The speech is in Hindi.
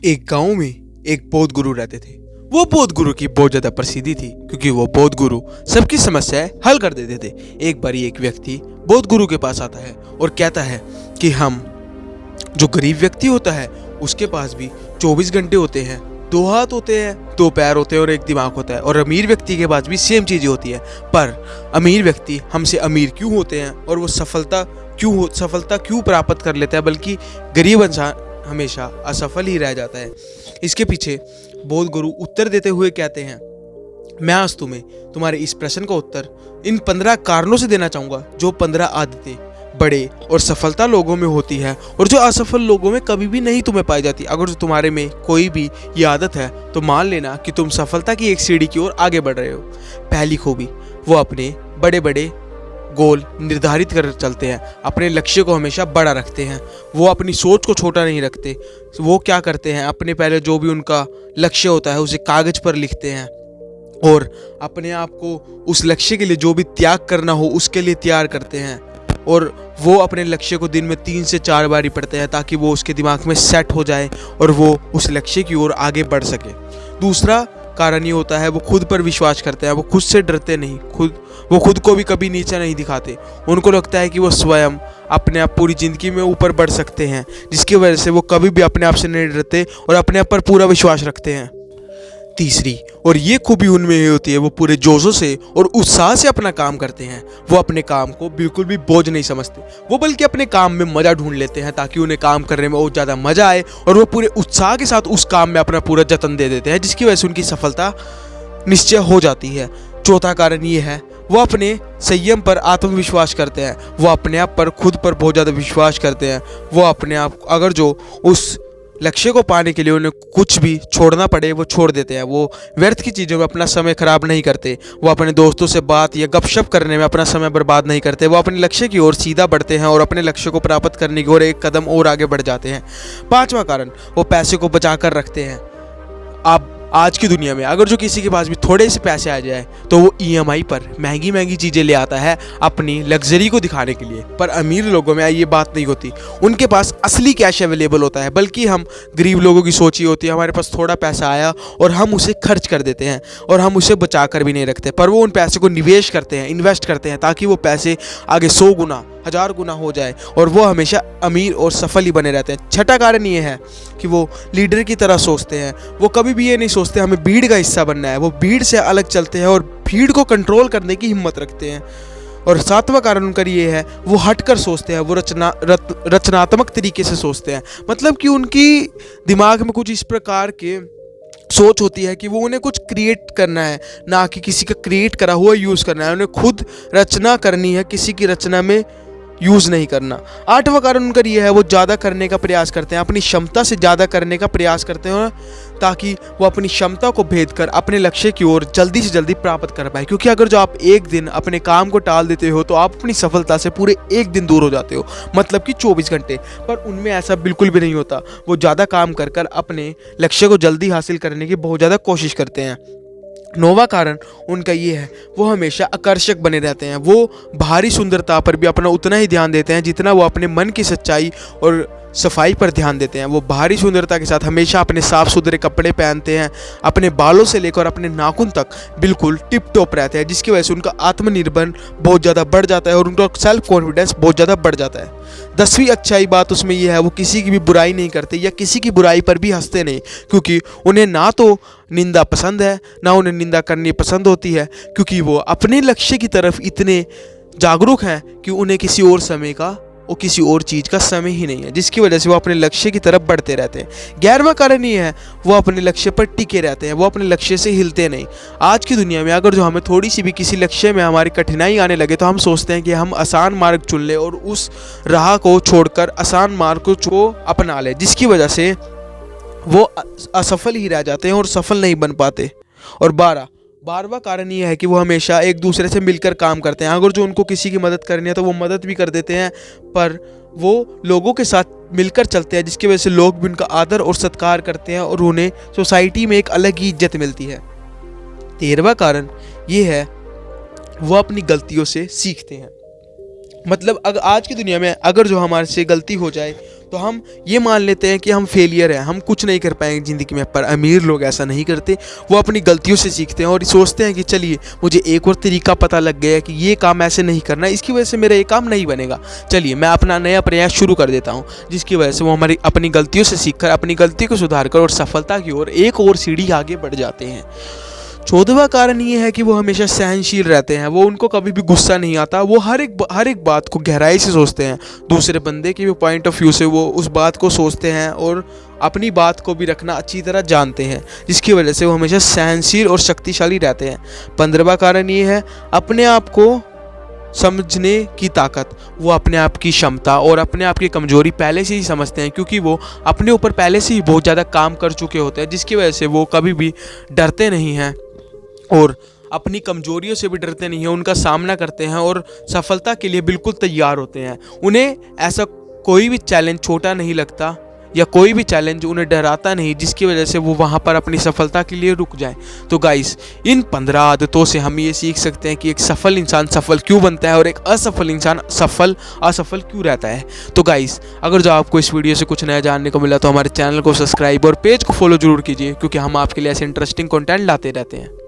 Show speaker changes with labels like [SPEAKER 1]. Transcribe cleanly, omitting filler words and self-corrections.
[SPEAKER 1] एक गांव में एक बौद्ध गुरु रहते थे। वो बौद्ध गुरु की बहुत ज्यादा प्रसिद्धि थी क्योंकि वो बौद्ध गुरु सबकी समस्याएं हल कर देते थे। एक बार एक व्यक्ति बौद्ध गुरु के पास आता है और कहता है कि हम जो गरीब व्यक्ति होता है उसके पास भी 24 घंटे होते हैं, 2 हाथ होते हैं, 2 पैर होते हैं और 1 दिमाग होता है, और अमीर व्यक्ति के पास भी सेम चीज़ें होती है। पर अमीर व्यक्ति हमसे अमीर क्यों होते हैं और वो सफलता क्यों प्राप्त कर लेता है, बल्कि गरीब इंसान हमेशा असफल ही रह जाता है। इसके पीछे बौद्ध गुरु उत्तर देते हुए कहते हैं, मैं आज तुम्हें तुम्हारे इस प्रश्न का उत्तर इन 15 कारणों से देना चाहूँगा, जो 15 आदतें बड़े और सफलता लोगों में होती है और जो असफल लोगों में कभी भी नहीं तुम्हें पाई जाती। अगर जो तुम्हारे में कोई भी ये आदत है तो मान लेना कि तुम सफलता की एक सीढ़ी की ओर आगे बढ़ रहे हो। पहली खूबी, वो अपने बड़े बड़े गोल निर्धारित कर चलते हैं, अपने लक्ष्य को हमेशा बड़ा रखते हैं। वो अपनी सोच को छोटा नहीं रखते। वो क्या करते हैं, अपने पहले जो भी उनका लक्ष्य होता है उसे कागज पर लिखते हैं और अपने आप को उस लक्ष्य के लिए जो भी त्याग करना हो उसके लिए तैयार करते हैं। और वो अपने लक्ष्य को दिन में 3 से 4 बार ही पढ़ते हैं ताकि वो उसके दिमाग में सेट हो जाए और वो उस लक्ष्य की ओर आगे बढ़ सके। दूसरा कारण ये होता है, वो खुद पर विश्वास करते हैं। वो खुद से डरते नहीं, वो खुद को भी कभी नीचा नहीं दिखाते। उनको लगता है कि वो स्वयं अपने आप पूरी ज़िंदगी में ऊपर बढ़ सकते हैं, जिसकी वजह से वो कभी भी अपने आप से नहीं डरते और अपने आप पर पूरा विश्वास रखते हैं। तीसरी, और ये खूबी उनमें ही होती है, वो पूरे जोशों से और उत्साह से अपना काम करते हैं। वो अपने काम को बिल्कुल भी बोझ नहीं समझते, वो बल्कि अपने काम में मज़ा ढूंढ लेते हैं ताकि उन्हें काम करने में और ज़्यादा मज़ा आए और वो पूरे उत्साह के साथ उस काम में अपना पूरा जतन दे देते हैं, जिसकी वजह से उनकी सफलता निश्चय हो जाती है। चौथा कारण ये है, वो अपने संयम पर आत्मविश्वास करते हैं। वो अपने आप पर खुद पर बहुत ज़्यादा विश्वास करते हैं। वो अपने आप अगर जो उस लक्ष्य को पाने के लिए उन्हें कुछ भी छोड़ना पड़े वो छोड़ देते हैं। वो व्यर्थ की चीज़ों में अपना समय खराब नहीं करते। वो अपने दोस्तों से बात या गपशप करने में अपना समय बर्बाद नहीं करते। वो अपने लक्ष्य की ओर सीधा बढ़ते हैं और अपने लक्ष्य को प्राप्त करने की ओर एक कदम और आगे बढ़ जाते हैं। 5वां कारण, वो पैसे को बचा कर रखते हैं। आप आज की दुनिया में अगर जो किसी के पास भी थोड़े से पैसे आ जाए तो वो EMI पर महंगी महंगी चीज़ें ले आता है अपनी लग्जरी को दिखाने के लिए। पर अमीर लोगों में ये बात नहीं होती, उनके पास असली कैश अवेलेबल होता है। बल्कि हम गरीब लोगों की सोच ही होती है, हमारे पास थोड़ा पैसा आया और हम उसे खर्च कर देते हैं और हम उसे बचा कर भी नहीं रखते। पर वो उन पैसे को निवेश करते हैं, इन्वेस्ट करते हैं ताकि वो पैसे आगे 100 गुना 1000 गुना हो जाए और वो हमेशा अमीर और सफल ही बने रहते हैं। छठा कारण ये है कि वो लीडर की तरह सोचते हैं। वो कभी भी ये नहीं सोचते हमें भीड़ का हिस्सा बनना है। वो भीड़ से अलग चलते हैं और भीड़ को कंट्रोल करने की हिम्मत रखते हैं। और 7वां कारण उनका ये है, वो हटकर सोचते हैं। वो रचनात्मक तरीके से सोचते हैं। मतलब कि उनकी दिमाग में कुछ इस प्रकार के सोच होती है कि वो उन्हें कुछ क्रिएट करना है, ना कि किसी का क्रिएट करा हुआ यूज़ करना है। उन्हें खुद रचना करनी है, किसी की रचना में यूज़ नहीं करना। 8वां कारण उनका ये है, वो ज़्यादा करने का प्रयास करते हैं, अपनी क्षमता से ज़्यादा करने का प्रयास करते हैं ताकि वो अपनी क्षमता को भेद कर अपने लक्ष्य की ओर जल्दी से जल्दी प्राप्त कर पाए। क्योंकि अगर जो आप एक दिन अपने काम को टाल देते हो तो आप अपनी सफलता से पूरे एक दिन दूर हो जाते हो, मतलब कि 24 घंटे। पर उनमें ऐसा बिल्कुल भी नहीं होता। वो ज़्यादा काम कर कर अपने लक्ष्य को जल्दी हासिल करने की बहुत ज़्यादा कोशिश करते हैं। 9वां कारण उनका ये है, वो हमेशा आकर्षक बने रहते हैं। वो बाहरी सुंदरता पर भी अपना उतना ही ध्यान देते हैं जितना वो अपने मन की सच्चाई और सफाई पर ध्यान देते हैं। वो बाहरी सुंदरता के साथ हमेशा अपने साफ सुथरे कपड़े पहनते हैं, अपने बालों से लेकर अपने नाखून तक बिल्कुल टिप टॉप रहते हैं, जिसकी वजह से उनका आत्मनिर्भर बहुत ज़्यादा बढ़ जाता है और उनका सेल्फ कॉन्फिडेंस बहुत ज़्यादा बढ़ जाता है। 10वीं अच्छाई बात उसमें यह है, वो किसी की भी बुराई नहीं करते या किसी की बुराई पर भी हंसते नहीं, क्योंकि उन्हें ना तो निंदा पसंद है ना उन्हें निंदा करनी पसंद होती है। क्योंकि वो अपने लक्ष्य की तरफ इतने जागरूक हैं कि उन्हें किसी और समय का और किसी और चीज़ का समय ही नहीं है, जिसकी वजह से वो अपने लक्ष्य की तरफ बढ़ते रहते हैं। 11वां कारण ये है, वो अपने लक्ष्य पर टिके रहते हैं। वो अपने लक्ष्य से हिलते नहीं। आज की दुनिया में अगर जो हमें थोड़ी सी भी किसी लक्ष्य में हमारी कठिनाई आने लगे तो हम सोचते हैं कि हम आसान मार्ग चुन लें और उस राह को छोड़कर आसान मार्ग को अपना लें, जिसकी वजह से वो असफल ही रह जाते हैं और सफल नहीं बन पाते। और 12वां कारण ये है कि वो हमेशा एक दूसरे से मिलकर काम करते हैं। अगर जो उनको किसी की मदद करनी है तो वो मदद भी कर देते हैं, पर वो लोगों के साथ मिलकर चलते हैं, जिसकी वजह से लोग भी उनका आदर और सत्कार करते हैं और उन्हें सोसाइटी में एक अलग ही इज्जत मिलती है। 13वां कारण ये है, वो अपनी गलतियों से सीखते हैं। मतलब अगर आज की दुनिया में अगर जो हमारे से गलती हो जाए तो हम ये मान लेते हैं कि हम फेलियर हैं, हम कुछ नहीं कर पाएंगे ज़िंदगी में। पर अमीर लोग ऐसा नहीं करते, वो अपनी गलतियों से सीखते हैं और सोचते हैं कि चलिए मुझे एक और तरीका पता लग गया है कि ये काम ऐसे नहीं करना, इसकी वजह से मेरा ये काम नहीं बनेगा, चलिए मैं अपना नया प्रयास शुरू कर देता हूँ। जिसकी वजह से वो हमारी अपनी गलतियों से सीखकर अपनी गलती को सुधार कर और सफलता की ओर एक और सीढ़ी आगे बढ़ जाते हैं। 14वां कारण ये है कि वो हमेशा सहनशील रहते हैं। वो उनको कभी भी गुस्सा नहीं आता, वो हर एक बात को गहराई से सोचते हैं, दूसरे बंदे के भी पॉइंट ऑफ व्यू से वो उस बात को सोचते हैं और अपनी बात को भी रखना अच्छी तरह जानते हैं, जिसकी वजह से वो हमेशा सहनशील और शक्तिशाली रहते हैं। 15वां कारण ये है अपने आप को समझने की ताकत। वो अपने आप की क्षमता और अपने आप की कमजोरी पहले से ही समझते हैं, क्योंकि वो अपने ऊपर पहले से ही बहुत ज़्यादा काम कर चुके होते हैं, जिसकी वजह से वो कभी भी डरते नहीं हैं और अपनी कमजोरियों से भी डरते नहीं हैं, उनका सामना करते हैं और सफलता के लिए बिल्कुल तैयार होते हैं। उन्हें ऐसा कोई भी चैलेंज छोटा नहीं लगता या कोई भी चैलेंज उन्हें डराता नहीं, जिसकी वजह से वो वहाँ पर अपनी सफलता के लिए रुक जाएं। तो गाइस, इन 15 आदतों से हम ये सीख सकते हैं कि एक सफल इंसान सफल क्यों बनता है और एक असफल इंसान असफल क्यों रहता है। तो गाइस, अगर जो आपको इस वीडियो से कुछ नया जानने को मिला तो हमारे चैनल को सब्सक्राइब और पेज को फॉलो जरूर कीजिए, क्योंकि हम आपके लिए ऐसे इंटरेस्टिंग कंटेंट लाते रहते हैं।